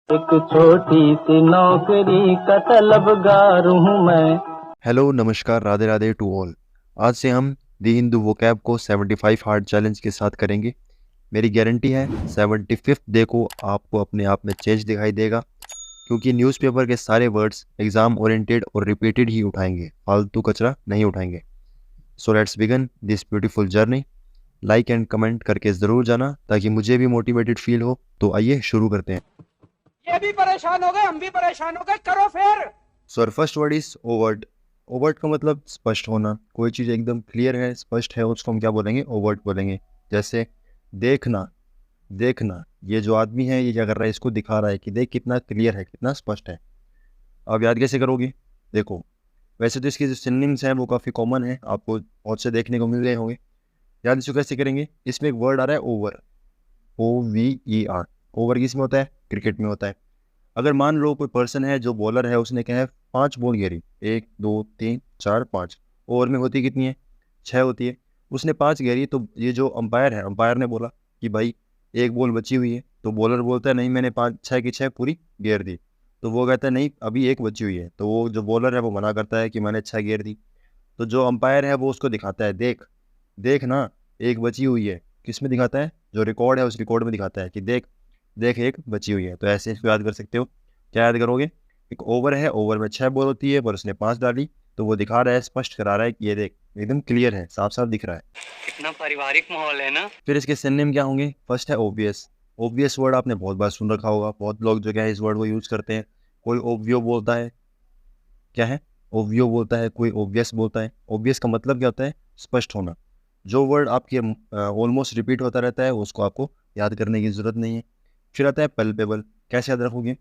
एक छोटी सी नौकरी का तलबगार हूँ मैं। हेलो नमस्कार राधे राधे टू ऑल। आज से हम दी हिंदू वोकैब को 75 हार्ड चैलेंज के साथ करेंगे। मेरी गारंटी है 75th डे को आपको अपने आप में चेंज दिखाई देगा, क्योंकि न्यूज़पेपर के सारे वर्ड्स एग्जाम ओरिएंटेड और रिपीटेड ही उठाएंगे, फालतू कचरा नहीं उठाएंगे। So let's begin this beautiful journey. Like and comment करके ज़रूर जाना ताकि मुझे भी मोटिवेटेड फील हो। तो आइए शुरू करते हैं। ये भी परेशान हो गए, हम भी परेशान हो गए, करो फिर। सो our first word is overt. Overt का मतलब स्पष्ट होना। कोई चीज़ एकदम क्लियर है, स्पष्ट है, उसको हम क्या बोलेंगे? ओवर्ट बोलेंगे। जैसे देखना। देखना, ये जो आदमी है ये क्या कर रहा है? इसको दिखा रहा है कि देख कितना क्लियर है, कितना स्पष्ट है। अब याद कैसे करोगे? देखो, वैसे तो इसके जो सिनोनिम्स हैं वो काफ़ी कॉमन है, आपको बहुत से देखने को मिल रहे होंगे। याद इसको कैसे करेंगे? इसमें एक वर्ड आ रहा है ओवर, OVER। ओवर किस में होता है? क्रिकेट में होता है। अगर मान लो कोई पर्सन है जो बॉलर है, उसने क्या है 5 बॉल घेरी, 1 2 3 4 5। ओवर में होती कितनी है? 6 होती है। उसने 5 घेरी, तो ये जो अंपायर है, अंपायर ने बोला कि भाई एक बॉल बची हुई है, तो बॉलर बोलता है नहीं मैंने 5 6 की 6 पूरी घेर दी। तो वो कहता है नहीं अभी एक बची हुई है, तो वो जो बॉलर है वो मना करता है कि मैंने 6 घेर दी। तो जो अंपायर है वो उसको दिखाता है, देख देख ना एक बची हुई है। किस में दिखाता है? जो रिकॉर्ड है उस रिकॉर्ड में दिखाता है कि देख देख एक बची हुई है। तो ऐसे इसको याद कर सकते हो। क्या याद करोगे? एक ओवर है, ओवर में 6 बॉल होती है, पर उसने 5 डाली, तो वो दिखा रहा है, स्पष्ट करा रहा है कि ये देख एकदम क्लियर है, साफ साफ दिख रहा है। कितना पारिवारिक माहौल है ना। फिर इसके सिनोनिम क्या होंगे? फर्स्ट है ओब्वियस। ओब्वियस वर्ड आपने बहुत बार सुन रखा होगा, बहुत लोग जो क्या है इस वर्ड को यूज करते हैं। कोई ओब्वियो बोलता है, क्या है? ओब्वियो बोलता है, कोई ओब्वियस बोलता है। ओब्वियस का मतलब क्या होता है? स्पष्ट होना। जो वर्ड आपके ऑलमोस्ट रिपीट होता रहता है उसको आपको याद करने की ज़रूरत नहीं है। फिर आता है पल्पेबल। कैसे याद रखोगे?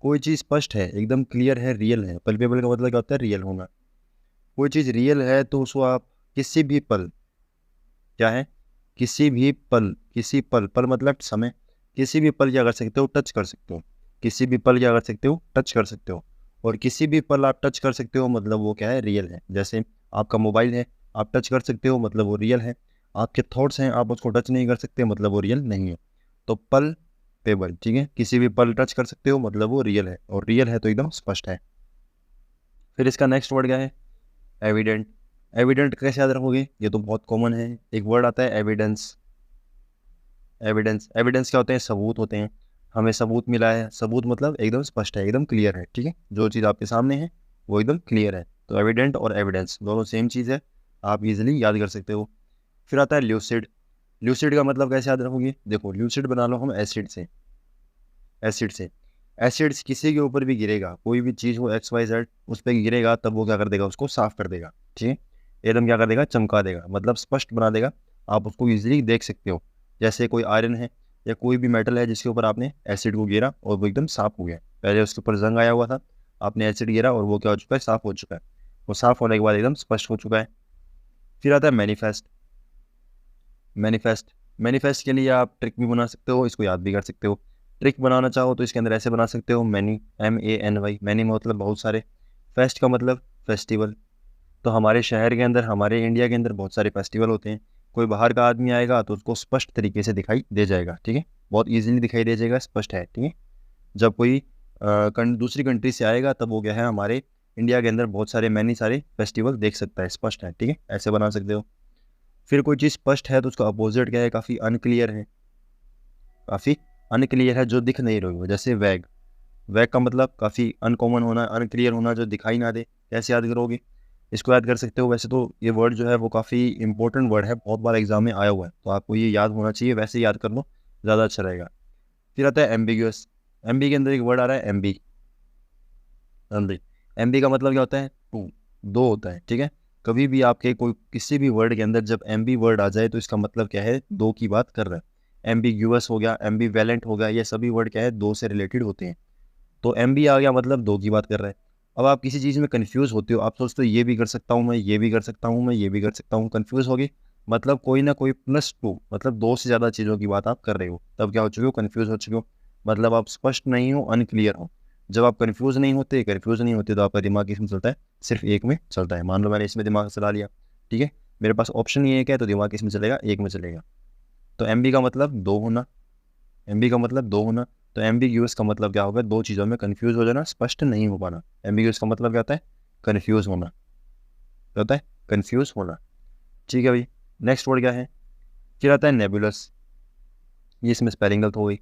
कोई चीज़ स्पष्ट है, एकदम क्लियर है, रियल है। पल्पेबल का मतलब क्या होता है? रियल होना। कोई चीज़ रियल है तो उसको आप किसी भी पल, क्या है? किसी भी पल, किसी पल, पल मतलब समय, किसी भी पल क्या कर सकते हो? टच कर सकते हो। किसी भी पल क्या कर सकते हो? टच कर सकते हो। और किसी भी पल आप टच कर सकते हो मतलब वो क्या है? रियल है। जैसे आपका मोबाइल है, आप टच कर सकते हो मतलब वो रियल है। आपके थॉट्स हैं, आप उसको टच नहीं कर सकते मतलब वो रियल नहीं है। तो पल पेबल, ठीक है, किसी भी पल टच कर सकते हो मतलब वो रियल है, और रियल है तो एकदम स्पष्ट है। फिर इसका नेक्स्ट वर्ड क्या है? एविडेंट। एविडेंट कैसे याद रखोगे? ये तो बहुत कॉमन है। एक वर्ड आता है एविडेंस। एविडेंस, एविडेंस क्या होते हैं? सबूत होते हैं। हमें सबूत मिला है, सबूत मतलब एकदम स्पष्ट है, एकदम क्लियर है, ठीक है, जो चीज़ आपके सामने है वो एकदम क्लियर है। तो एविडेंट और एविडेंस दोनों सेम चीज़ है, आप इजीली याद कर सकते हो। फिर आता है ल्यूसिड। ल्यूसिड का मतलब कैसे याद रखोगे? देखो, ल्यूसिड बना लो हम एसिड से। एसिड से, एसिड्स किसी के ऊपर भी गिरेगा, कोई भी चीज़ हो XYZ उस पर गिरेगा, तब वो क्या कर देगा? उसको साफ कर देगा, ठीक है, एकदम क्या कर देगा? चमका देगा, मतलब स्पष्ट बना देगा। आप उसको इजीली देख सकते हो। जैसे कोई आयरन है या कोई भी मेटल है जिसके ऊपर आपने एसिड को गिरा और वो एकदम साफ हो गया। पहले उसके ऊपर जंग आया हुआ था, आपने एसिड गिरा और वो क्या हो चुका है? साफ हो चुका है। वो साफ होने के बाद एकदम स्पष्ट हो चुका है। फिर आता है मैनिफेस्ट। मैनिफेस्ट, मैनिफेस्ट के लिए आप ट्रिक भी बना सकते हो, इसको याद भी कर सकते हो। ट्रिक बनाना चाहो तो इसके अंदर ऐसे बना सकते हो, मैनी, MANY, मैनी मतलब बहुत सारे, फेस्ट का मतलब फेस्टिवल। तो हमारे शहर के अंदर, हमारे इंडिया के अंदर बहुत सारे फेस्टिवल होते हैं। कोई बाहर का आदमी आएगा तो उसको स्पष्ट तरीके से दिखाई दे जाएगा, ठीक है, बहुत ईजिली दिखाई दे जाएगा, स्पष्ट है, ठीक है। जब कोई दूसरी कंट्री से आएगा तब वो क्या है, हमारे इंडिया के अंदर बहुत सारे, मैनी सारे फेस्टिवल देख सकता है, स्पष्ट है, ठीक है, ऐसे बना सकते हो। फिर कोई चीज़ स्पष्ट है तो उसका अपोजिट क्या है? काफ़ी अनक्लियर है। काफ़ी अनक्लियर है, जो दिख नहीं रही हो, जैसे वैग। वैग का मतलब काफ़ी अनकॉमन होना, अनक्लियर होना, जो दिखाई ना दे। कैसे याद करोगे? इसको याद कर सकते हो। वैसे तो ये वर्ड जो है वो काफ़ी इंपॉर्टेंट वर्ड है, बहुत बार एग्जाम में आया हुआ है, तो आपको ये याद होना चाहिए, वैसे याद कर लो, ज़्यादा अच्छा रहेगा। फिर आता है एम्बिग्यूअस। एमबी के अंदर एक वर्ड आ रहा है एमबी। एमबी, एमबी का मतलब क्या होता है? टू, दो होता है, ठीक है। कभी भी आपके कोई किसी भी वर्ड के अंदर जब एमबी वर्ड आ जाए तो इसका मतलब क्या है? दो की बात कर रहा है। एम्बिग्यूअस हो गया, एम्बीवेलेंट हो गया, ये सभी वर्ड क्या है? दो से रिलेटेड होते हैं। तो एमबी आ गया मतलब दो की बात कर रहा है। अब आप किसी चीज़ में कन्फ्यूज़ होते हो, आप सोचते हो ये भी कर सकता हूँ मैं, ये भी कर सकता हूँ मैं, ये भी कर सकता हूँ, कन्फ्यूज़ हो गए, मतलब कोई ना कोई +2, मतलब दो से ज़्यादा चीज़ों की बात आप कर रहे हो, तब क्या हो चुके हो? कन्फ्यूज़ हो चुके हो, मतलब आप स्पष्ट नहीं हो, अनक्लियर हो। जब आप कन्फ्यूज़ नहीं होते तो आपका दिमाग किस में चलता है? सिर्फ एक में चलता है। मान लो मैंने इसमें दिमाग चला लिया, ठीक है, मेरे पास ऑप्शन ही एक है, तो दिमाग किस में चलेगा? एक में चलेगा। तो एमबी का मतलब दो होना। एमबी का मतलब दो होना। तो एम्बिग्यूअस का मतलब क्या होगा, दो चीज़ों में कंफ्यूज हो जाना, स्पष्ट नहीं हो पाना। एम्बिग्यूअस का मतलब क्या होता है, कंफ्यूज होना, क्या होता है, कंफ्यूज होना। ठीक है भाई, नेक्स्ट वर्ड क्या है, फिर आता है नेबुलस। ये इसमें स्पेलिंग गलत हो गई,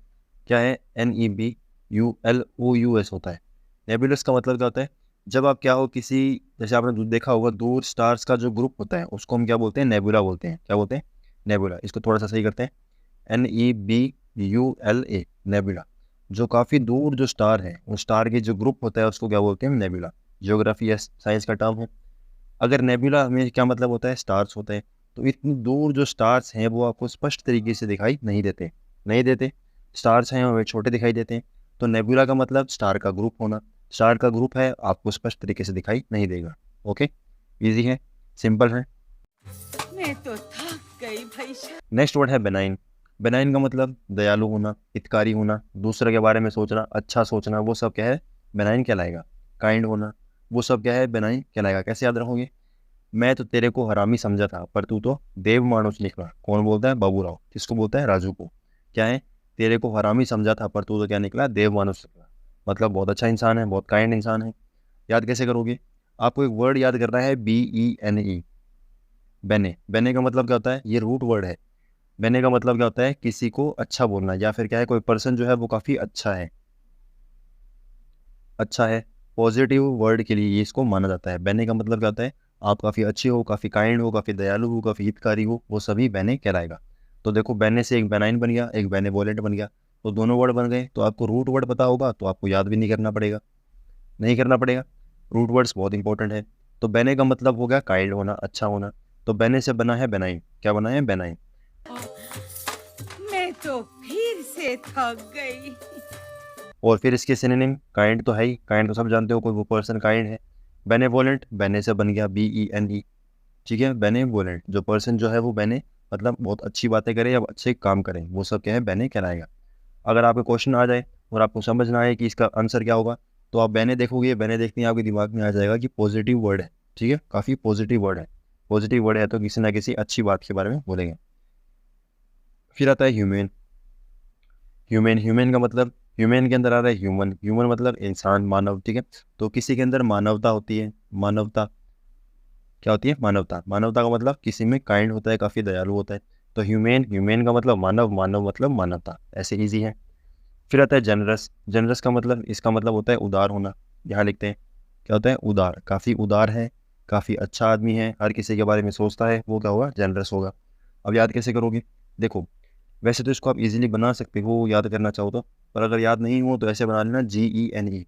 क्या है, NEBULOUS होता है। नेबुलस का मतलब क्या होता है, जब आप क्या हो किसी, जैसे आपने देखा होगा दूर स्टार्स का जो ग्रुप होता है उसको हम क्या बोलते हैं, नेबुला बोलते हैं। क्या बोलते हैं, नेबुला। इसको थोड़ा सा सही करते हैं, NEBULA, नेबुला। जो काफ़ी दूर जो स्टार है, उस स्टार के जो ग्रुप होता है उसको क्या बोलते हैं, नेबुला। ज्योग्राफी या साइंस का टर्म है। अगर नेबुला में क्या मतलब होता है, स्टार्स होते हैं। तो इतनी दूर जो स्टार्स हैं वो आपको स्पष्ट तरीके से दिखाई नहीं देते, नहीं देते। स्टार्स हैं हमें छोटे दिखाई देते हैं। तो नेबुला का मतलब स्टार का ग्रुप होना। स्टार का ग्रुप है, आपको स्पष्ट तरीके से दिखाई नहीं देगा। ओके, इजी है, सिंपल है। मैं तो थक गई भाई साहब। नेक्स्ट वर्ड है बेनाइन। बेनाइन का मतलब दयालु होना, हितकारी होना, दूसरे के बारे में सोचना, अच्छा सोचना, वो सब क्या है, बेनाइन कहलाएगा। काइंड होना, वो सब क्या है, बेनाइन कहलाएगा। कैसे याद रखोगे, मैं तो तेरे को हरामी समझा था पर तू तो देव मानुस निकला। कौन बोलता है, बाबूराव। किसको बोलता है, राजू को। क्या है, तेरे को हरामी समझा था पर तू तो क्या निकला, देव मानुस निकला। मतलब बहुत अच्छा इंसान है, बहुत काइंड इंसान है। याद कैसे करोगे, आपको एक वर्ड याद करना है, BENE, बेने। बेने का मतलब क्या होता है, ये रूट वर्ड है। बेने का मतलब क्या होता है, किसी को अच्छा बोलना, या फिर क्या है, कोई पर्सन जो है वो काफ़ी अच्छा है, अच्छा है, पॉजिटिव वर्ड के लिए ये इसको माना जाता है। बेने का मतलब क्या होता है, आप काफ़ी अच्छे हो, काफ़ी काइंड हो, काफ़ी दयालु हो, काफ़ी हितकारी हो, वो सभी बेने कहलाएगा। तो देखो, बेने से एक बेनाइन बन गया, एक बेनेवोलेंट बन गया, तो दोनों वर्ड बन गए। तो आपको रूट वर्ड पता होगा तो आपको याद भी नहीं करना पड़ेगा, नहीं करना पड़ेगा। रूट वर्ड्स बहुत इंपॉर्टेंट है। तो बेने का मतलब हो गया काइंड होना, अच्छा होना। तो बेने से बना है बेनाइन। क्या बना है, बेनाइन। मैं तो फिर से थक गई। और फिर इसके सिनोनिम, काइंड तो है ही, काइंड तो सब जानते हो, कोई वो पर्सन काइंड है। बेनेवोलेंट, बेने से बन गया BENE। ठीक है, बेनेवोलेंट, जो पर्सन जो है वो बेने मतलब बहुत अच्छी बातें करे या अच्छे काम करें, वो सब क्या है, बेने कहलाएगा। अगर आपको क्वेश्चन आ जाए और आपको समझ ना आए कि इसका आंसर क्या होगा, तो आप बेने देखोगे, बेने देखते ही आपके दिमाग में आ जाएगा कि पॉजिटिव वर्ड है। ठीक है, काफ़ी पॉजिटिव वर्ड है। पॉजिटिव वर्ड है तो किसी ना किसी अच्छी बात के बारे में बोलेंगे। फिर आता है ह्यूमन। ह्यूमन, ह्यूमन का मतलब, ह्यूमन के अंदर आ रहा है ह्यूमन। ह्यूमन मतलब इंसान, मानव। ठीक है, तो किसी के अंदर मानवता होती है। मानवता क्या होती है, मानवता। मानवता का मतलब किसी में काइंड होता है, काफ़ी दयालु होता है। तो ह्यूमन, ह्यूमन का मतलब मानव, मानव मतलब मानवता। ऐसे इजी है। फिर आता है जनरस। जनरस का मतलब, इसका मतलब होता है उदार होना। यहाँ लिखते हैं, क्या होता है, उदार, काफ़ी उदार है, काफ़ी अच्छा आदमी है, हर किसी के बारे में सोचता है, वो क्या होगा, जनरस होगा। अब याद कैसे करोगे, देखो, वैसे तो इसको आप इजीली बना सकते हो याद करना चाहो तो, पर अगर याद नहीं हो तो ऐसे बना लेना, GENE।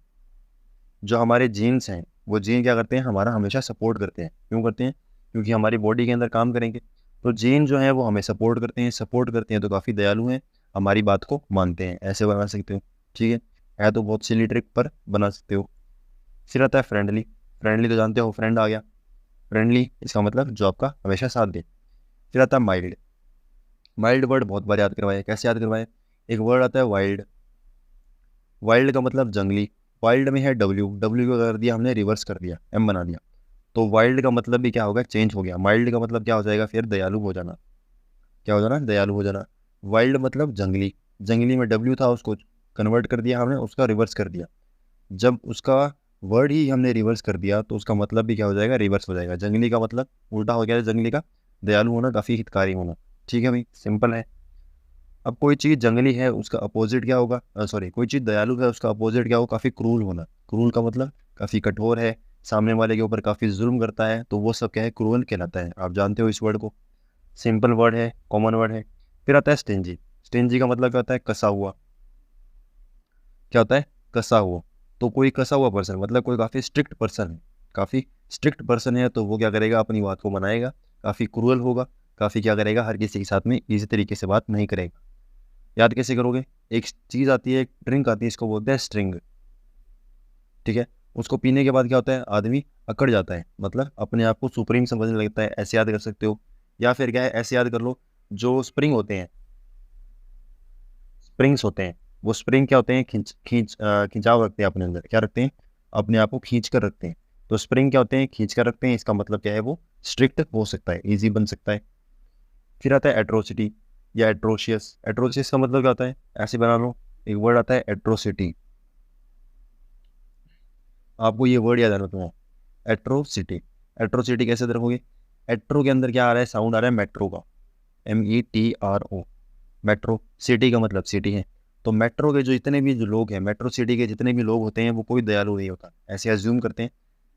जो हमारे जीन्स हैं, वो जीन क्या करते हैं, हमारा हमेशा सपोर्ट करते हैं। क्यों करते हैं, क्योंकि हमारी बॉडी के अंदर काम करेंगे। तो जीन जो है वो हमें सपोर्ट करते हैं, सपोर्ट करते हैं तो काफ़ी दयालु हैं, हमारी बात को मानते हैं। ऐसे बना सकते हो। ठीक है तो बहुत सिली ट्रिक पर बना सकते हो। फिर आता है फ्रेंडली। फ्रेंडली तो जानते हो, फ्रेंड आ गया। फ्रेंडली इसका मतलब जो आपका हमेशा साथ दे। फिर आता है माइल्ड। माइल्ड वर्ड बहुत बार याद करवाया, कैसे याद करवाए, एक वर्ड आता है वाइल्ड। वाइल्ड का मतलब जंगली। वाइल्ड में है W, W को कर दिया हमने रिवर्स कर दिया, M बना दिया। तो वाइल्ड का मतलब भी क्या होगा, चेंज हो गया। माइल्ड का मतलब क्या हो जाएगा, फिर दयालु हो जाना। क्या हो जाना, दयालु हो जाना। वाइल्ड मतलब जंगली। जंगली में W था, उसको कन्वर्ट कर दिया हमने, उसका रिवर्स कर दिया। जब उसका वर्ड ही हमने रिवर्स कर दिया तो उसका मतलब भी क्या हो जाएगा, रिवर्स हो जाएगा। जंगली का मतलब उल्टा हो गया, जंगली का दयालु होना, काफ़ी हितकारी होना। ठीक है भाई, सिंपल है। अब कोई चीज़ जंगली है उसका अपोजिट क्या होगा, सॉरी, कोई चीज़ दयालु है उसका अपोजिट क्या होगा, काफ़ी क्रूर होना। क्रूर का मतलब काफ़ी कठोर है, सामने वाले के ऊपर काफ़ी जुल्म करता है, तो वो सब क्या है, क्रूअल कहलाता है। आप जानते हो इस वर्ड को, सिंपल वर्ड है, कॉमन वर्ड है। फिर आता है स्टिंजी। स्टिंजी का मतलब क्या होता है, कसा हुआ। क्या होता है, कसा हुआ। तो कोई कसा हुआ पर्सन मतलब कोई काफ़ी स्ट्रिक्ट पर्सन है, काफ़ी स्ट्रिक्ट पर्सन है, तो वो क्या करेगा, अपनी बात को मनाएगा, काफ़ी क्रूअल होगा, काफ़ी क्या करेगा, हर किसी के साथ में इसी तरीके से बात नहीं करेगा। याद कैसे करोगे, एक चीज़ आती है, एक ड्रिंक आती है, इसको बोलते हैं स्ट्रिंग। ठीक है, उसको पीने के बाद क्या होता है, आदमी अकड़ जाता है, मतलब अपने आप को सुप्रीम समझने लगता है। ऐसे याद कर सकते हो, या फिर क्या है, ऐसे याद कर लो, जो स्प्रिंग होते हैं, स्प्रिंग्स होते हैं, वो स्प्रिंग क्या होते हैं, खिंचाव रखते हैं अपने अंदर। क्या रखते हैं, अपने आप को खींच कर रखते हैं। तो स्प्रिंग क्या होते हैं, खींच कर रखते हैं। इसका मतलब क्या है, वो स्ट्रिक्ट हो सकता है, ईजी बन सकता है। फिर आता है एट्रोसिटी या एट्रोशियस। एट्रोशियस का मतलब क्या होता है, ऐसे बना लो, एक वर्ड आता है एट्रोसिटी। आपको ये वर्ड याद रखना है, एट्रोसिटी। एट्रोसिटी कैसे रखोगे? एट्रो के अंदर क्या आ रहा है? साउंड आ रहा है मेट्रो का, METRO। मेट्रो, सिटी का मतलब सिटी है। तो मेट्रो के जो जितने भी जो लोग हैं, मेट्रो सिटी के जितने भी लोग होते हैं वो कोई दयालु नहीं होता। ऐसे अज्यूम करते हैं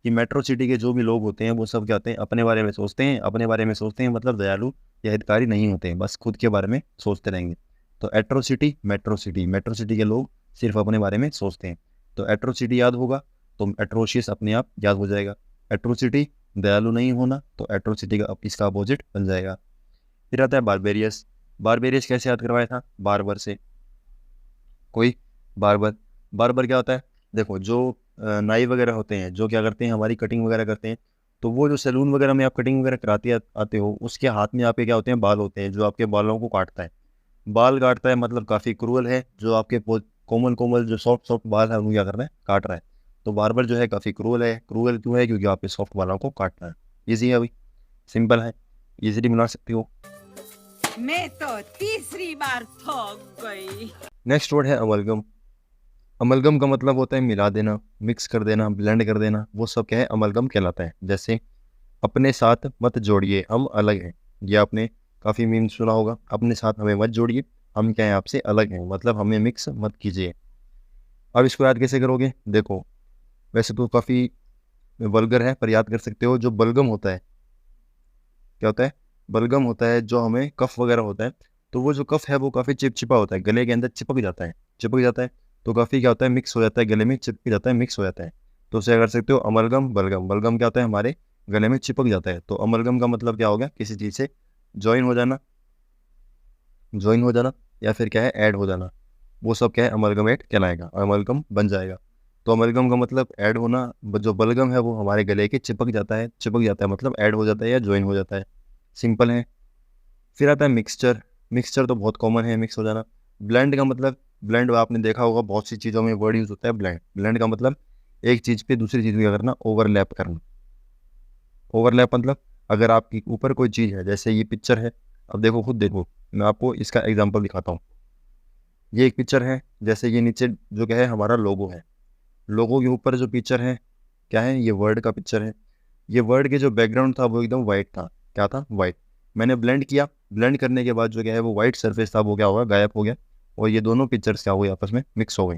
कि मेट्रो सिटी के जो भी लोग होते हैं वो सब क्या होते हैं? अपने बारे में सोचते हैं। अपने बारे में सोचते हैं मतलब दयालु या हितकारी नहीं होते हैं, बस खुद के बारे में सोचते रहेंगे। तो atrocity, metro city, metro city के लोग सिर्फ अपने बारे में सोचते हैं। तो एट्रोसिटी याद होगा तो एट्रोशियस अपने आप याद हो जाएगा। एट्रोसिटी दयालु नहीं होना, तो एट्रोसिटी का इसका अपोजिट बन जाएगा। फिर आता है बारबेरियस। बारबेरियस कैसे याद करवाया था? बार्बर से। कोई बार्बर, बार्बर क्या होता है? देखो जो नाई वगैरह होते हैं जो क्या करते हैं? हमारी कटिंग वगैरह करते हैं। तो वो जो सैलून वगैरह में आप कटिंग वगैरह कराते आते हो, उसके हाथ में आपके क्या होते हैं? बाल होते हैं, जो आपके बालों को काटता है। बाल काटता है मतलब काफ़ी क्रूअल है। जो आपके कोमल कोमल जो सॉफ्ट सॉफ्ट बाल है उनको क्या कर रहा है? काट रहा है। तो बार्बर जो है काफ़ी क्रूअल है। क्रूअल क्यों है? क्योंकि आपके सॉफ्ट बालों को काट रहा है। ईजी है अभी, सिंपल है, ईजिली बना सकते हो। मैं तो तीसरी बार थक गई। नेक्स्ट वर्ड है अमलगम। अमलगम का मतलब होता है मिला देना, मिक्स कर देना, ब्लेंड कर देना। वो सब क्या है? अमलगम कहलाता है। जैसे अपने साथ मत जोड़िए, हम अलग हैं। ये आपने काफ़ी मीम सुना होगा। अपने साथ हमें मत जोड़िए, हम क्या है? आपसे अलग हैं, मतलब हमें मिक्स मत कीजिए। अब इसको याद कैसे करोगे? देखो वैसे तो काफ़ी वल्गर है पर याद कर सकते हो। जो बलगम होता है, क्या होता है? बलगम होता है जो हमें कफ वगैरह होता है। तो वो जो कफ है वो काफ़ी चिपचिपा होता है, गले के अंदर चिपक जाता है, चिपक जाता है। तो काफ़ी क्या होता है? मिक्स हो जाता है, गले में चिपक जाता है, मिक्स हो जाता है। तो उसे कर सकते हो अमलगम, बलगम। बलगम क्या होता है? हमारे गले में चिपक जाता है। तो अमलगम का मतलब क्या हो गया? किसी चीज़ से ज्वाइन हो जाना, ज्वाइन हो जाना, या फिर क्या है? ऐड हो जाना। वो सब क्या है? अमलगमेट कहलाएगा, अमलगम बन जाएगा। तो अमलगम का मतलब ऐड होना। जो बलगम है वो हमारे गले के चिपक जाता है, चिपक जाता है मतलब ऐड हो जाता है या ज्वाइन हो जाता है। सिंपल है। फिर आता है मिक्सचर। मिक्सचर तो बहुत कॉमन है, मिक्स हो जाना। ब्लेंड का मतलब, ब्लेंड आपने देखा होगा बहुत सी चीज़ों में वर्ड यूज होता है ब्लेंड। ब्लेंड का मतलब एक चीज़ पे दूसरी चीज़ को क्या करना? ओवरलैप करना। ओवरलैप मतलब अगर आपके ऊपर कोई चीज़ है, जैसे ये पिक्चर है, अब देखो खुद देखो, मैं आपको इसका एग्जांपल दिखाता हूँ। ये एक पिक्चर है, जैसे ये नीचे जो क्या है? हमारा लोगो है। लोगो के ऊपर जो पिक्चर है क्या है? ये वर्ड का पिक्चर है। ये वर्ड के जो बैकग्राउंड था वो एकदम वाइट था। क्या था? वाइट। मैंने ब्लेंड किया, ब्लेंड करने के बाद जो क्या है वो वाइट सरफेस था वो क्या हुआ? गायब हो गया। और ये दोनों पिक्चर्स क्या हो गई? आपस में मिक्स हो गई।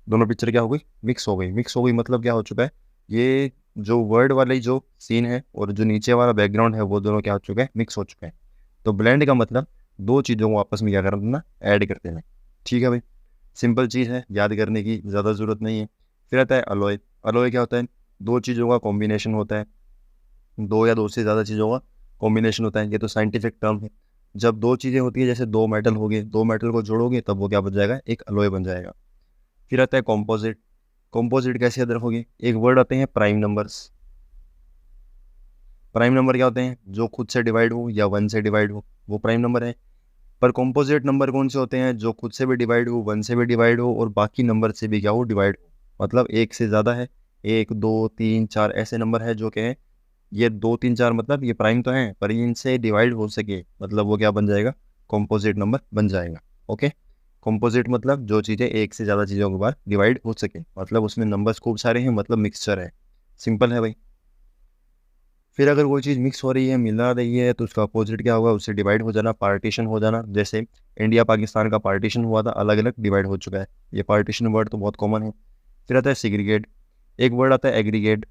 दोनों पिक्चर क्या हो गई? मिक्स हो गई। मिक्स हो गई मतलब क्या हो चुका है? ये जो वर्ड वाली जो सीन है और जो नीचे वाला बैकग्राउंड है वो दोनों क्या हो चुके हैं? मिक्स हो चुके हैं। तो ब्लेंड का मतलब दो चीज़ों को आपस में क्या कर देना? ऐड कर देना। ठीक है भाई, सिंपल चीज़ है, याद करने की ज़्यादा ज़रूरत नहीं है। फिर आता है अलॉय। अलॉय क्या होता है? दो चीज़ों का कॉम्बिनेशन होता है, दो या दो से ज़्यादा चीज़ों का कॉम्बिनेशन होता है। ये तो साइंटिफिक टर्म है। जब दो चीज़ें होती है, जैसे दो मेटल हो गए, दो मेटल को जोड़ोगे तब वो क्या बन जाएगा? एक अलॉय बन जाएगा। फिर आता है कॉम्पोजिट। कॉम्पोजिट कैसे याद रखोगे? एक वर्ड आते हैं प्राइम नंबर्स। प्राइम नंबर क्या होते हैं? जो खुद से डिवाइड हो या वन से डिवाइड हो, वो प्राइम नंबर है। पर कॉम्पोजिट नंबर कौन से होते हैं? जो खुद से भी डिवाइड हो, वन से भी डिवाइड हो और बाकी नंबर से भी क्या हो? डिवाइड हो। मतलब एक से ज़्यादा है, एक दो तीन चार ऐसे नंबर है जो क्या है? ये दो तीन चार मतलब ये प्राइम तो हैं पर इनसे डिवाइड हो सके, मतलब वो क्या बन जाएगा? कॉम्पोजिट नंबर बन जाएगा। ओके, कॉम्पोजिट मतलब जो चीज़ें एक से ज़्यादा चीज़ों के बाद डिवाइड हो सके, मतलब उसमें नंबर्स खूब सारे हैं, मतलब मिक्सचर है। सिंपल है भाई। फिर अगर कोई चीज़ मिक्स हो रही है, मिला रही है, तो उसका अपोजिट क्या होगा? उससे डिवाइड हो जाना, पार्टीशन हो जाना। जैसे इंडिया पाकिस्तान का पार्टीशन हुआ था, अलग अलग डिवाइड हो चुका है। ये पार्टीशन वर्ड तो बहुत कॉमन है। फिर आता है सिग्रीगेट। एक वर्ड आता है एग्रीगेट।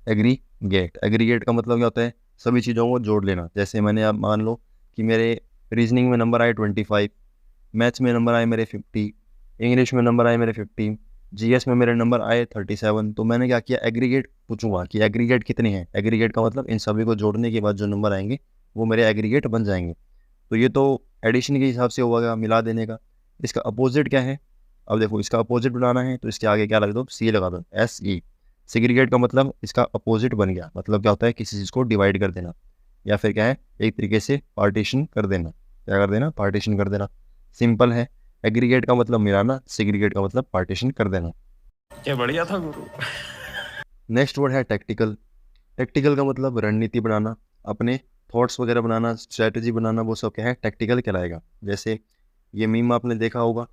एग्रीगेट, एग्रीगेट का मतलब क्या होता है? सभी चीज़ों को जोड़ लेना। जैसे मैंने, आप मान लो कि मेरे रीजनिंग में नंबर आए 25, मैथ्स में नंबर आए मेरे 50, इंग्लिश में नंबर आए मेरे 50, जीएस में मेरे नंबर आए 37। तो मैंने क्या किया? एग्रीगेट पूछूंगा कि एग्रीगेट कितने हैं। एग्रीगेट का मतलब इन सभी को जोड़ने के बाद जो नंबर आएंगे वो मेरे एग्रीगेट बन जाएंगे। तो ये तो एडिशन के हिसाब से होगा, मिला देने का। इसका अपोजिट क्या है? अब देखो, इसका अपोजिट बनाना है तो इसके आगे क्या लगा दो? सी लगा दो, SE। सेग्रीगेट का मतलब इसका अपोजिट बन गया, मतलब क्या होता है? किसी चीज़ को डिवाइड कर देना, या फिर क्या है? एक तरीके से पार्टीशन कर देना। क्या कर देना? पार्टीशन कर देना। सिंपल है। एग्रीगेट का मतलब मिलाना, सेग्रीगेट का मतलब पार्टीशन कर देना। क्या बढ़िया था गुरु। नेक्स्ट वर्ड है टैक्टिकल। टैक्टिकल का मतलब रणनीति बनाना, अपने थॉट्स वगैरह बनाना, स्ट्रैटेजी बनाना, वो सब क्या है? टैक्टिकल कहलाएगा। जैसे ये मीम आपने देखा होगा,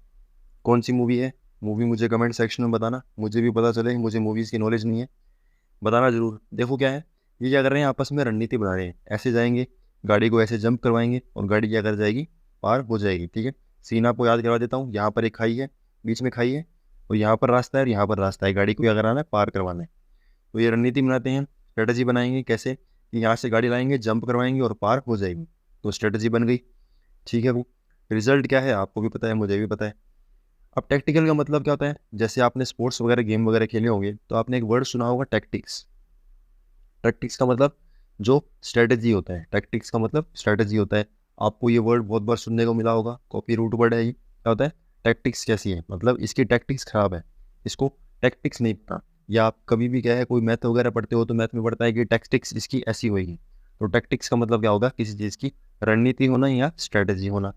कौन सी मूवी है? मूवी मुझे कमेंट सेक्शन में बताना, मुझे भी पता चले, मुझे मूवीज़ की नॉलेज नहीं है, बताना जरूर। देखो क्या है, ये क्या कर रहे हैं, आपस में रणनीति बना रहे हैं। ऐसे जाएंगे, गाड़ी को ऐसे जंप करवाएंगे और गाड़ी क्या कर जाएगी, पार हो जाएगी। ठीक है, सीन आपको याद करवा देता हूँ। यहाँ पर एक खाई है, बीच में खाई है, और यहाँ पर रास्ता है और यहाँ पर रास्ता है, गाड़ी को क्या कराना है, पार करवाना है। तो ये रणनीति बनाते हैं, स्ट्रेटजी बनाएंगे कैसे कि यहाँ से गाड़ी लाएंगे, जंप करवाएंगे और पार हो जाएगी। तो स्ट्रेटजी बन गई। ठीक है भाई, रिजल्ट क्या है आपको भी पता है, मुझे भी पता है। अब टैक्टिकल का मतलब क्या होता है, जैसे आपने स्पोर्ट्स वगैरह गेम वगैरह खेले होंगे तो आपने एक वर्ड सुना होगा, टैक्टिक्स। टैक्टिक्स का मतलब जो स्ट्रेटजी होता है, टैक्टिक्स का मतलब स्ट्रेटजी होता है। आपको ये वर्ड बहुत बार सुनने को मिला होगा, कॉपी रूट वर्ड है ये। क्या होता है, टैक्टिक्स कैसी है, मतलब इसकी टैक्टिक्स खराब है, इसको टैक्टिक्स नहीं पता। या आप कभी भी क्या है, कोई मैथ वगैरह पढ़ते हो तो मैथ में पढ़ता है कि टैक्टिक्स इसकी ऐसी होगी। तो टैक्टिक्स का मतलब क्या होगा, किसी चीज़ की रणनीति होना या स्ट्रेटजी होना।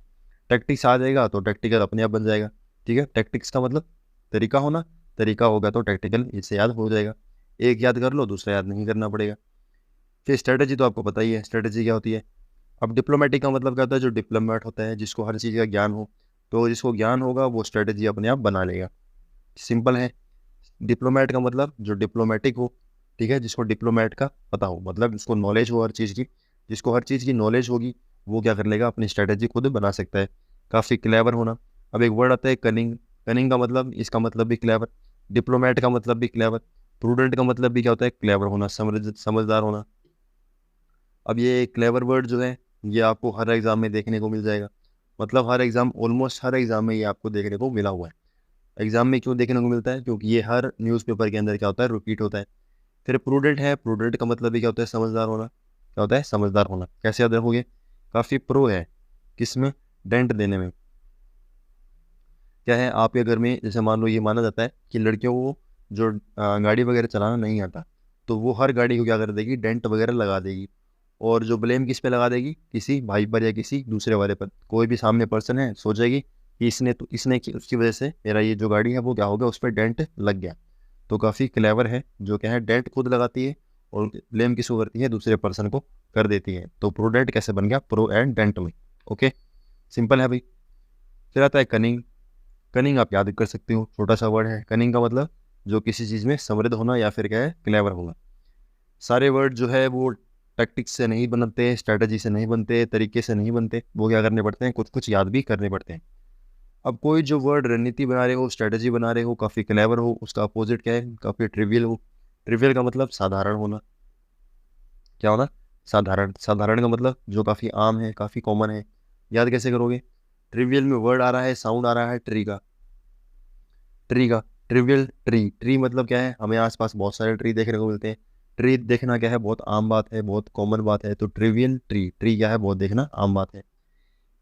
टैक्टिक्स आ जाएगा तो टैक्टिकल अपने आप बन जाएगा। ठीक है, टैक्टिक्स का मतलब तरीका होना, तरीका होगा तो टैक्टिकल इससे याद हो जाएगा। एक याद कर लो, दूसरा याद नहीं करना पड़ेगा। फिर स्ट्रेटजी तो आपको पता ही है, स्ट्रेटजी क्या होती है। अब डिप्लोमेटिक का मतलब क्या होता है, जो डिप्लोमेट होता है, जिसको हर चीज़ का ज्ञान हो। तो जिसको ज्ञान होगा वो स्ट्रेटजी अपने आप बना लेगा। सिंपल है। डिप्लोमेट का मतलब जो डिप्लोमेटिक हो। ठीक है, जिसको डिप्लोमेट का पता हो, मतलब जिसको नॉलेज हो हर चीज़ की, जिसको हर चीज़ की नॉलेज होगी वो क्या कर लेगा, अपनी स्ट्रेटजी खुद बना सकता है। काफ़ी क्लेवर होना। अब एक वर्ड आता है कनिंग। कनिंग का मतलब, इसका मतलब भी क्लेवर। डिप्लोमेट का मतलब भी क्लेवर। प्रूडेंट का मतलब भी क्या होता है, क्लेवर होना, समझदार होना। अब ये क्लेवर वर्ड जो है ये आपको हर एग्ज़ाम में देखने को मिल जाएगा। मतलब हर एग्ज़ाम, ऑलमोस्ट हर एग्ज़ाम में ये आपको देखने को मिला हुआ है। एग्ज़ाम में क्यों देखने को मिलता है, क्योंकि ये हर न्यूज़पेपर के अंदर क्या होता है, रिपीट होता है। फिर प्रूडेंट है, प्रूडेंट का मतलब भी क्या होता है, समझदार होना। क्या होता है, समझदार होना। कैसे याद रखोगे, काफ़ी प्रो है किसमें, डेंट देने में। क्या है, आपके घर में जैसे मान लो ये माना जाता है कि लड़कियों को जो गाड़ी वगैरह चलाना नहीं आता, तो वो हर गाड़ी को क्या कर देगी, डेंट वगैरह लगा देगी। और जो ब्लेम किस पे लगा देगी, किसी भाई पर या किसी दूसरे वाले पर। कोई भी सामने पर्सन है सोचेगी कि इसने उसकी वजह से मेरा ये जो गाड़ी है वो क्या हो गया, उस पर डेंट लग गया। तो काफ़ी क्लेवर है, जो क्या है, डेंट खुद लगाती है और ब्लेम किसको करती है, दूसरे पर्सन को कर देती है। तो प्रोडेंट कैसे बन गया, प्रो एंड डेंट में। ओके, सिंपल है भाई। फिर आता है कनिंग। कनिंग आप याद कर सकते हो, छोटा सा वर्ड है। कनिंग का मतलब जो किसी चीज़ में समृद्ध होना या फिर क्या है, क्लेवर होना। सारे वर्ड जो है वो टैक्टिक्स से नहीं बनते, स्ट्रैटेजी से नहीं बनते, तरीके से नहीं बनते। वो क्या करने पड़ते हैं, कुछ कुछ याद भी करने पड़ते हैं। अब कोई जो वर्ड रणनीति बना रहे हो, स्ट्रैटेजी बना रहे हो, काफ़ी क्लेवर हो, उसका अपोजिट क्या है, काफ़ी ट्रिवियल हो। ट्रिवियल का मतलब साधारण होना। क्या होना, साधारण। साधारण का मतलब जो काफ़ी आम है, काफ़ी कॉमन है। याद कैसे करोगे, ट्रिवियल में वर्ड आ रहा है, साउंड आ रहा है ट्री का। ट्री का, ट्रिवियल ट्री। ट्री मतलब क्या है, हमें आसपास बहुत सारे ट्री देखने को मिलते हैं। ट्री देखना क्या है, बहुत आम बात है, बहुत कॉमन बात है। तो ट्रिवियल ट्री, ट्री क्या है, बहुत देखना आम बात है।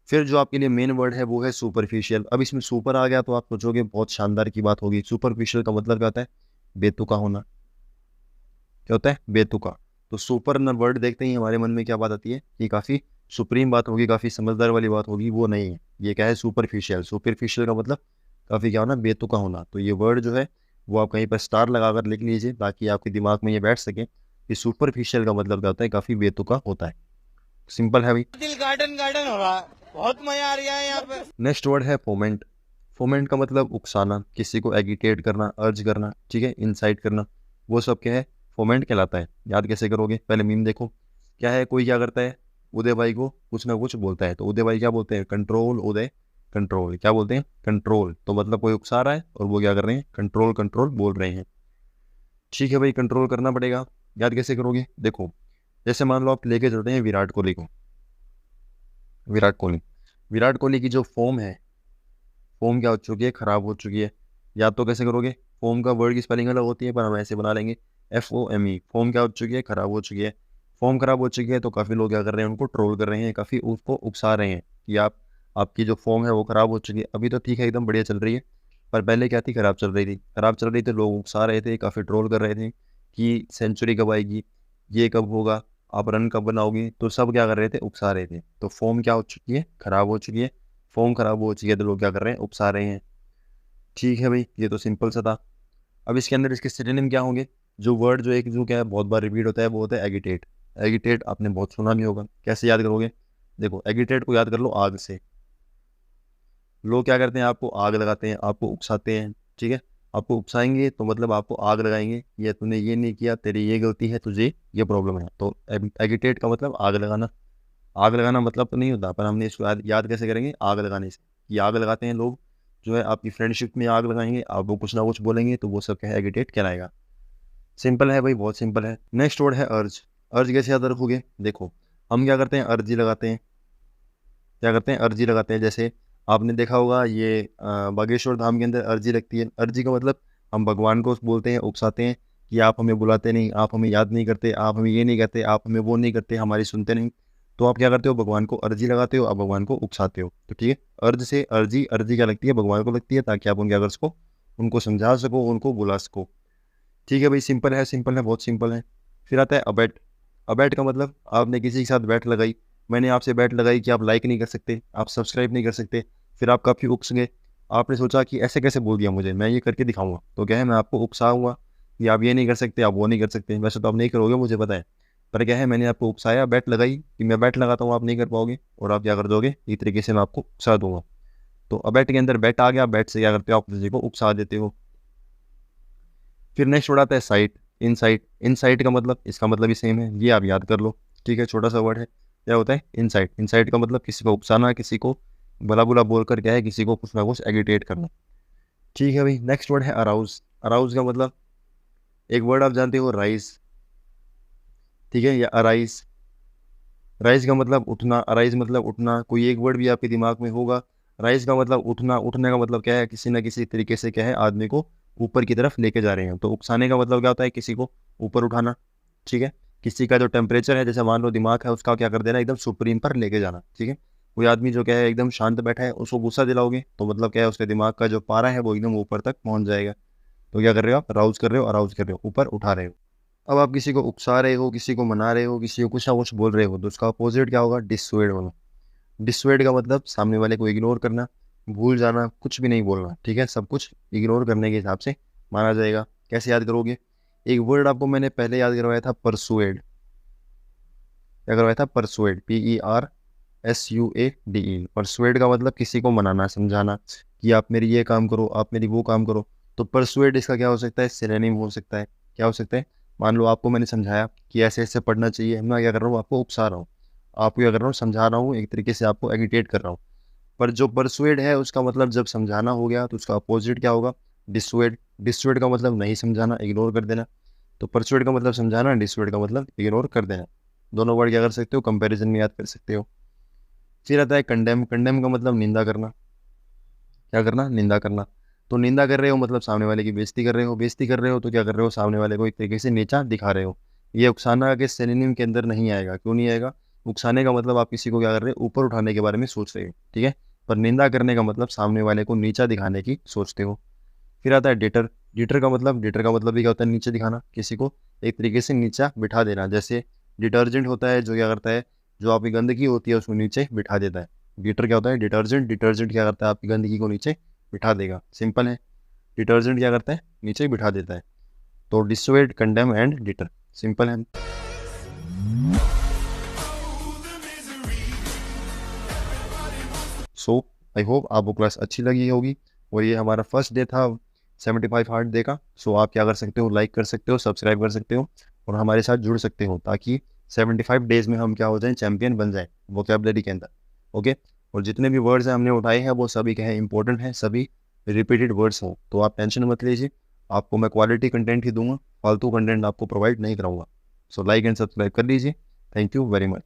फिर जो आपके लिए मेन वर्ड है वो है सुपरफिशियल। अब इसमें सुपर आ गया तो आप सोचोगे बहुत शानदार की बात होगी। सुपरफिशियल का मतलब क्या होता है, बेतुका होना। क्या होता है, बेतुका। तो सुपर न वर्ड देखते ही हमारे मन में क्या बात आती है कि काफ़ी सुप्रीम बात होगी, काफ़ी समझदार वाली बात होगी। वो नहीं है, ये क्या है, सुपरफिशियल। सुपरफिशियल का मतलब काफ़ी क्या होना, बेतुका होना। तो ये वर्ड जो है वो आप कहीं पर स्टार लगाकर लिख लीजिए ताकि आपके दिमाग में ये बैठ सके कि सुपरफिशियल का मतलब क्या होता है, काफ़ी बेतुका होता है। सिंपल है भाई। दिल गार्डन गार्डन हो रहा है, बहुत मजा आ रहा है यहाँ पे। नेक्स्ट वर्ड है फोमेंट। फोमेंट का मतलब उकसाना, किसी को एगिटेट करना, अर्ज करना, ठीक है, इंसाइट करना। वो सब क्या है, फोमेंट कहलाता है। याद कैसे करोगे, पहले मीम देखो। क्या है, कोई क्या करता है, उदय भाई को कुछ ना कुछ बोलता है, तो उदय भाई क्या बोलते हैं, कंट्रोल उदय, कंट्रोल। क्या बोलते हैं, कंट्रोल। तो मतलब कोई उकसा रहा है और वो क्या कर रहे हैं, कंट्रोल कंट्रोल बोल रहे हैं। ठीक है भाई, कंट्रोल करना पड़ेगा। याद कैसे करोगे, देखो जैसे मान लो आप लेके चलते हैं विराट कोहली को। विराट कोहली, विराट कोहली की जो फॉर्म है, फॉर्म क्या हो चुकी है, ख़राब हो चुकी है। याद तो कैसे करोगे, फॉर्म का वर्ड की स्पेलिंग अलग होती है पर हम ऐसे बना लेंगे, FOME। फॉर्म क्या हो चुकी है, ख़राब हो चुकी है। फॉर्म ख़राब हो चुकी है तो काफ़ी लोग क्या कर रहे हैं, उनको ट्रोल कर रहे हैं, काफ़ी उसको उकसा रहे हैं कि आपकी जो फॉर्म है वो ख़राब हो चुकी है। अभी तो ठीक है, एकदम बढ़िया चल रही है, पर पहले क्या थी, ख़राब चल रही थी। ख़राब चल रही थी, लोग उकसा रहे थे, काफ़ी ट्रोल कर रहे थे कि सेंचुरी कब आएगी, ये कब होगा, आप रन कब बनाओगे। तो सब क्या कर रहे थे, उकसा रहे थे। तो फॉर्म क्या हो चुकी है, ख़राब हो चुकी है। फॉर्म ख़राब हो चुकी है तो लोग क्या कर रहे हैं, उकसा रहे हैं। ठीक है भाई, ये तो सिंपल सा था। अब इसके अंदर इसके सिनोनिम क्या होंगे, जो वर्ड जो एक जो क्या है बहुत बार रिपीट होता है वो होता है एगिटेट। एगिटेट आपने बहुत सुना भी होगा। कैसे याद करोगे, देखो एगिटेट को याद कर लो आग से। लोग क्या करते हैं, आपको आग लगाते हैं, आपको उकसाते हैं, ठीक है। आपको उकसाएंगे तो मतलब आपको आग लगाएंगे, या तूने ये नहीं किया, तेरी ये गलती है, तुझे ये प्रॉब्लम है। तो एगिटेट का मतलब आग लगाना। आग लगाना मतलब तो नहीं होता, पर हमने इसको याद कैसे करेंगे, आग लगाने से। ये आग लगाते हैं लोग, जो है आपकी फ्रेंडशिप में आग लगाएंगे, आप वो कुछ ना कुछ बोलेंगे, तो वो सब क्या है, एगिटेट कहलाएगा। सिंपल है भाई, बहुत सिंपल है। नेक्स्ट वर्ड है अर्ज। अर्ज कैसे याद रखोगे, देखो हम क्या करते हैं, अर्जी लगाते हैं। क्या करते हैं, अर्जी लगाते हैं। जैसे आपने देखा होगा ये बागेश्वर धाम के अंदर अर्जी लगती है। अर्जी का मतलब हम भगवान को बोलते हैं, उकसाते हैं कि आप हमें बुलाते नहीं, आप हमें याद नहीं करते, आप हमें ये नहीं करते, आप हमें वो नहीं करते, हमारी सुनते नहीं। तो आप क्या करते हो, भगवान को अर्जी लगाते हो, आप भगवान को उकसाते हो। तो ठीक है, अर्ज से अर्जी, अर्जी क्या लगती है, भगवान को लगती है, ताकि आप उनके अगर को उनको समझा सको, उनको बुला सको। ठीक है भाई, सिंपल है, सिंपल है, बहुत सिंपल है। फिर आता है अबेट। अबेट का मतलब आपने किसी के साथ बैट लगाई, मैंने आपसे बैट लगाई कि आप लाइक नहीं कर सकते, आप सब्सक्राइब नहीं कर सकते। फिर आप काफ़ी उकस गए, आपने सोचा कि ऐसे कैसे बोल दिया मुझे, मैं ये करके दिखाऊंगा। तो क्या है, मैं आपको उकसाऊंगा कि आप ये नहीं कर सकते, आप वो नहीं कर सकते। वैसे तो आप नहीं करोगे, मुझे पता है, पर क्या है, मैंने आपको उकसाया, बैट लगाई कि मैं बैट लगाता हूँ, आप नहीं कर पाओगे, और आप क्या कर दोगे, इस तरीके से मैं आपको उकसा दूंगा। तो अबेट के अंदर बैट आ गया, बैट से क्या करते हो, आप किसी को उकसा देते हो। फिर नेक्स्ट वर्ड आता है साइट, इनसाइट। इनसाइट का मतलब, इसका मतलब भी सेम है, ये आप याद कर लो, ठीक है, छोटा सा वर्ड है। क्या होता है, इनसाइट। इनसाइट का मतलब किसी को उकसाना, किसी को भला बुला बोलकर क्या है, किसी को कुछ ना कुछ एगिटेट करना। ठीक है भाई, नेक्स्ट वर्ड है अराउज। अराउज का मतलब एक वर्ड आप जानते हो, राइज, ठीक है, या अराइज। राइज का मतलब उठना, अराइज मतलब उठना। कोई एक वर्ड भी आपके दिमाग में होगा, राइज का मतलब उठना, उठने का मतलब क्या है, किसी ना किसी तरीके से क्या है, आदमी को ऊपर की तरफ लेके जा रहे हैं। तो उकसाने का मतलब क्या होता है, किसी को ऊपर उठाना, ठीक है। किसी का जो टेम्परेचर है, जैसे मान लो दिमाग है, उसका क्या कर देना, एकदम सुप्रीम पर लेके जाना, ठीक है। कोई आदमी जो क्या है एकदम शांत बैठा है, उसको गुस्सा दिलाओगे तो मतलब क्या है, उसके दिमाग का जो पारा है वो एकदम ऊपर तक पहुंच जाएगा। तो क्या कर रहे हो आप, राउज कर रहे हो, अराउज कर रहे हो, ऊपर उठा रहे हो। अब आप किसी को उकसा रहे हो, किसी को मना रहे हो, किसी को कुछ ना कुछ बोल रहे हो, तो उसका अपोजिट क्या होगा, डिसुएड होना। डिसुएड का मतलब सामने वाले को इग्नोर करना, भूल जाना, कुछ भी नहीं बोलना, ठीक है, सब कुछ इग्नोर करने के हिसाब से माना जाएगा। कैसे याद करोगे, एक वर्ड आपको मैंने पहले याद करवाया था, परसुएड। क्या करवाया था, परसुएड, PERSUADE। परसुएड का मतलब किसी को मनाना, समझाना कि आप मेरी ये काम करो, आप मेरी वो काम करो। तो परसुएड इसका क्या हो सकता है, सिनोनिम हो सकता है। क्या हो सकता है, मान लो आपको मैंने समझाया कि ऐसे ऐसे पढ़ना चाहिए, मैं क्या कर रहा हूँ, आपको उकसा रहा हूँ, आपको क्या कर रहा हूँ, समझा रहा हूँ, एक तरीके से आपको एगिटेट कर रहा हूँ। पर जो परसुएड है, उसका मतलब जब समझाना हो गया तो उसका अपोजिट क्या होगा, डिसुएड। डिसुएड का मतलब नहीं समझाना, इग्नोर कर देना। तो परसुएड का मतलब समझाना, डिसुएड का मतलब इग्नोर कर देना। दोनों वर्ड क्या कर सकते हो, कंपैरिजन में याद कर सकते हो। फिर आता है कंडेम। कंडेम का मतलब निंदा करना। क्या करना, निंदा करना। तो निंदा कर रहे हो मतलब सामने वाले की बेइज्जती कर रहे हो, बेइज्जती कर रहे हो तो क्या कर रहे हो, सामने वाले को एक तरीके से नीचा दिखा रहे हो। ये उकसाना के सिनोनिम के अंदर नहीं आएगा। क्यों नहीं आएगा, उकसाने का मतलब आप किसी को क्या कर रहे हो, ऊपर उठाने के बारे में सोच रहे हो, ठीक है। पर निंदा करने का मतलब सामने वाले को नीचा दिखाने की सोचते हो। फिर आता है डिटर। डिटर का मतलब, डिटर का मतलब भी क्या होता है, नीचे दिखाना, किसी को एक तरीके से नीचा बिठा देना। जैसे डिटर्जेंट होता है, जो क्या करता है, जो आपकी गंदगी होती है उसको नीचे बिठा देता है। डिटर क्या होता है, डिटर्जेंट। डिटर्जेंट क्या करता है, आपकी गंदगी को नीचे बिठा देगा। सिंपल है, डिटर्जेंट क्या करता है, नीचे बिठा देता है। तो डिसुएड, कंडेम एंड डिटर, सिंपल है। सो आई होप आपको क्लास अच्छी लगी होगी, और ये हमारा फर्स्ट डे था 75 हार्ड डे का। सो आप क्या कर सकते हो, लाइक कर सकते हो, सब्सक्राइब कर सकते हो, और हमारे साथ जुड़ सकते हो, ताकि 75 डेज में हम क्या हो जाएं, चैंपियन बन जाएं वोकैबुलरी के अंदर। ओके, और जितने भी वर्ड्स हैं हमने उठाए हैं, वो सभी क्या है, इंपॉर्टेंट हैं, सभी रिपीटेड वर्ड्स हैं। तो आप टेंशन मत लीजिए, आपको मैं क्वालिटी कंटेंट ही दूंगा, फालतू कंटेंट आपको प्रोवाइड नहीं कराऊंगा। सो लाइक एंड सब्सक्राइब कर लीजिए। Thank you very much.